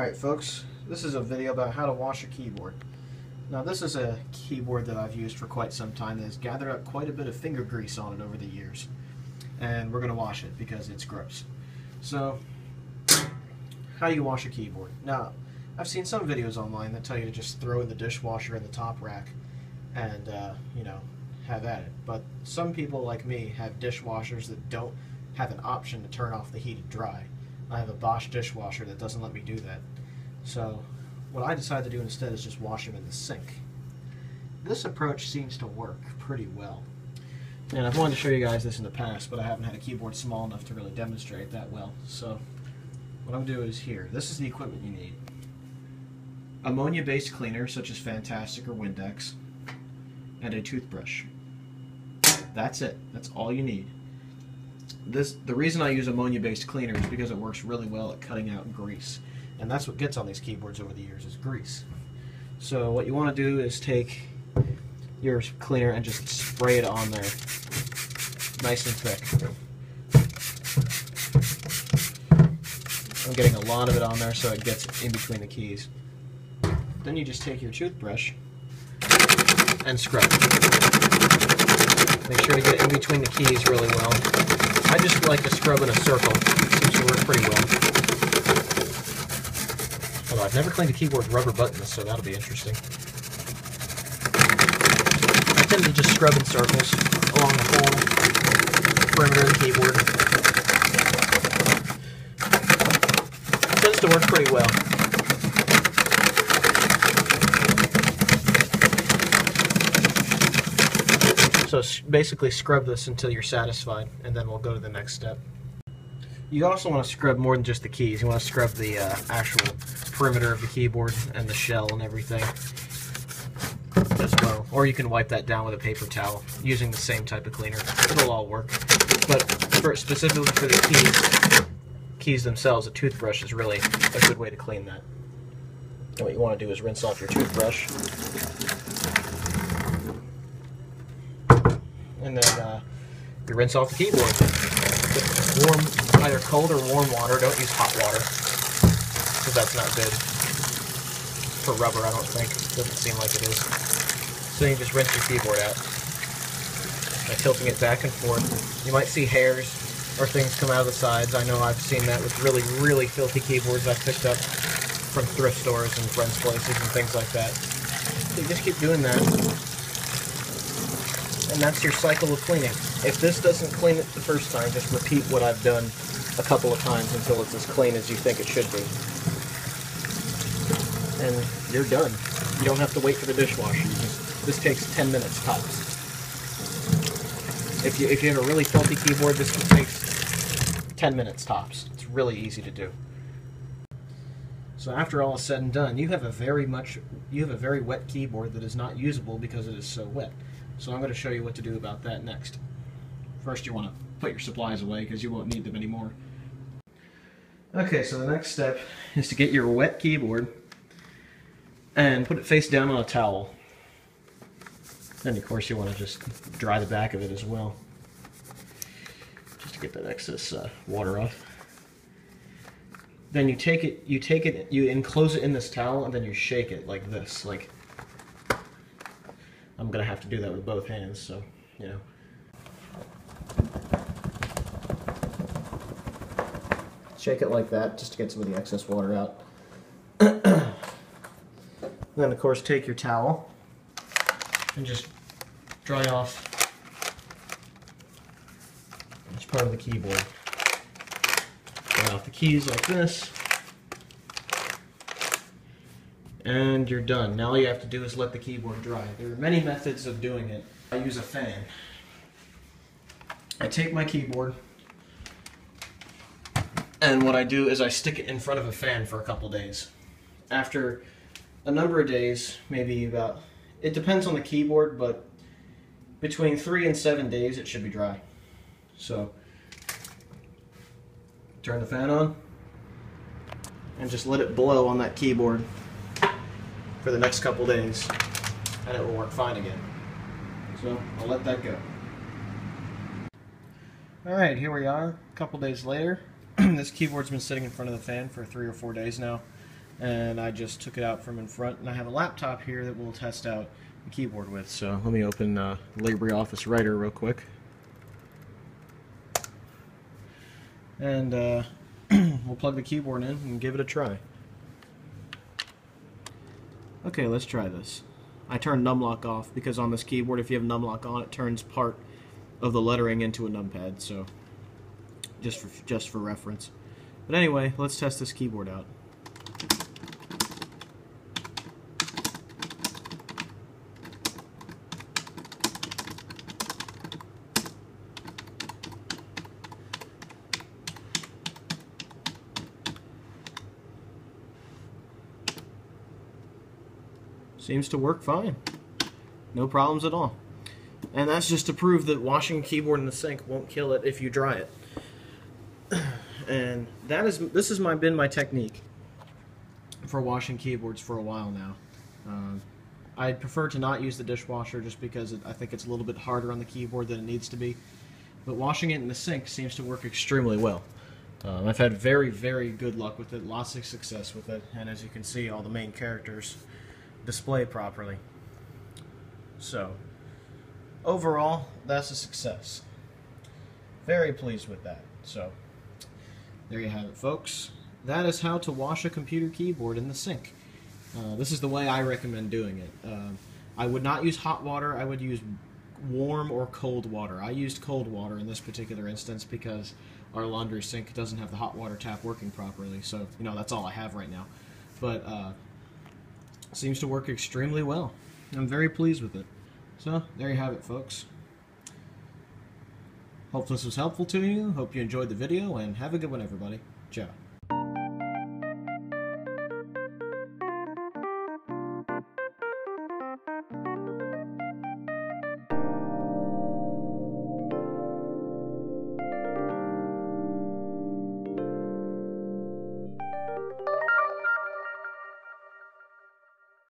Alright folks, this is a video about how to wash a keyboard. Now this is a keyboard that I've used for quite some time that has gathered up quite a bit of finger grease on it over the years. And we're going to wash it because it's gross. So, how do you wash a keyboard? Now, I've seen some videos online that tell you to just throw in the dishwasher in the top rack and, have at it. But some people like me have dishwashers that don't have an option to turn off the heated dry. I have a Bosch dishwasher that doesn't let me do that. So what I decided to do instead is just wash them in the sink. This approach seems to work pretty well. And I've wanted to show you guys this in the past, but I haven't had a keyboard small enough to really demonstrate that well. So what I'm going to do is here. This is the equipment you need. Ammonia-based cleaner such as Fantastik or Windex, and a toothbrush. That's it. That's all you need. The reason I use ammonia-based cleaner is because it works really well at cutting out grease. And that's what gets on these keyboards over the years is grease. So what you want to do is take your cleaner and just spray it on there nice and thick. I'm getting a lot of it on there so it gets in between the keys. Then you just take your toothbrush and scrub. Make sure to get in between the keys really well. I just like to scrub in a circle. It seems to work pretty well. Although I've never cleaned a keyboard with rubber buttons, so that'll be interesting. I tend to just scrub in circles along the whole perimeter of the keyboard. It tends to work pretty well. So basically scrub this until you're satisfied, and then we'll go to the next step. You also want to scrub more than just the keys. You want to scrub the actual perimeter of the keyboard and the shell and everything as well. Or you can wipe that down with a paper towel using the same type of cleaner. It'll all work. But specifically for the keys themselves, a toothbrush is really a good way to clean that. And what you want to do is rinse off your toothbrush. And then you rinse off the keyboard. Warm, either cold or warm water. Don't use hot water, because that's not good for rubber, I don't think. Doesn't seem like it is. So you just rinse your keyboard out by tilting it back and forth. You might see hairs or things come out of the sides. I know I've seen that with really, really filthy keyboards I've picked up from thrift stores and friends' places and things like that. So you just keep doing that. And that's your cycle of cleaning. If this doesn't clean it the first time, just repeat what I've done a couple of times until it's as clean as you think it should be. And you're done. You don't have to wait for the dishwasher. This takes 10 minutes tops. If you have a really filthy keyboard, this takes 10 minutes tops. It's really easy to do. So after all is said and done, you have a very wet keyboard that is not usable because it is so wet. So I'm going to show you what to do about that next. First you want to put your supplies away because you won't need them anymore. Okay, so the next step is to get your wet keyboard and put it face down on a towel. And of course you want to just dry the back of it as well, just to get that excess water off. Then you take it, you enclose it in this towel, and then you shake it like this, like. I'm going to have to do that with both hands, so, you know. Shake it like that, just to get some of the excess water out. Then, of course, take your towel and just dry off each part of the keyboard. Dry off the keys like this. And you're done. Now all you have to do is let the keyboard dry. There are many methods of doing it. I use a fan. I take my keyboard, and what I do is I stick it in front of a fan for a couple days. After a number of days, maybe about, it depends on the keyboard, but between 3 and 7 days it should be dry. So, turn the fan on, and just let it blow on that keyboard for the next couple days, and it will work fine again. So I'll let that go. Alright, here we are, a couple days later. This keyboard's been sitting in front of the fan for 3 or 4 days now. and I just took it out from in front, and I have a laptop here that we'll test out the keyboard with. So let me open LibreOffice Writer real quick, and we'll plug the keyboard in and give it a try. Okay, let's try this. I turned numlock off because on this keyboard, if you have numlock on, it turns part of the lettering into a numpad, so just for reference. But anyway, let's test this keyboard out. Seems to work fine. No problems at all. And that's just to prove that washing a keyboard in the sink won't kill it if you dry it. And this has been my technique for washing keyboards for a while now. I'd prefer to not use the dishwasher just because I think it's a little bit harder on the keyboard than it needs to be. But washing it in the sink seems to work extremely well. I've had very, very good luck with it, lots of success with it, and as you can see, all the main characters display properly. So, overall, that's a success. Very pleased with that. So, there you have it, folks. That is how to wash a computer keyboard in the sink. This is the way I recommend doing it. I would not use hot water. I would use warm or cold water. I used cold water in this particular instance because our laundry sink doesn't have the hot water tap working properly. So, that's all I have right now. But, seems to work extremely well. I'm very pleased with it. So, there you have it, folks. Hope this was helpful to you. Hope you enjoyed the video, and have a good one, everybody. Ciao.